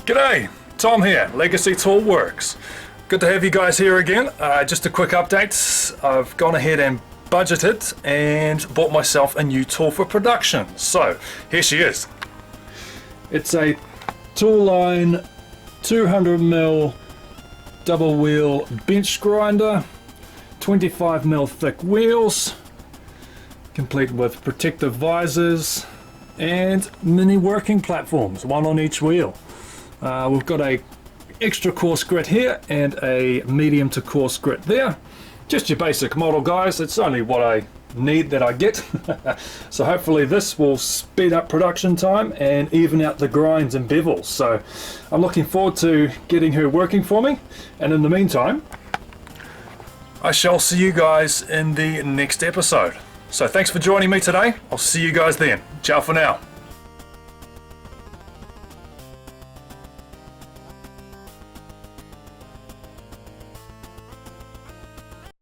G'day, Tom here, legacytoolworks. Good to have you guys here again. Just a quick update. I've gone ahead and budgeted and bought myself a new tool for production. So here she is. It's a tool line 200mm double wheel bench grinder, 25mm thick wheels, complete with protective visors and mini working platforms, one on each wheel. We've got a extra coarse grit here and a medium to coarse grit there. Just your basic model, guys. It's only what I need that I get. So hopefully this will speed up production time and even out the grinds and bevels. So I'm looking forward to getting her working for me, and in the meantime I shall see you guys in the next episode. So thanks for joining me today. I'll see you guys then. Ciao for now.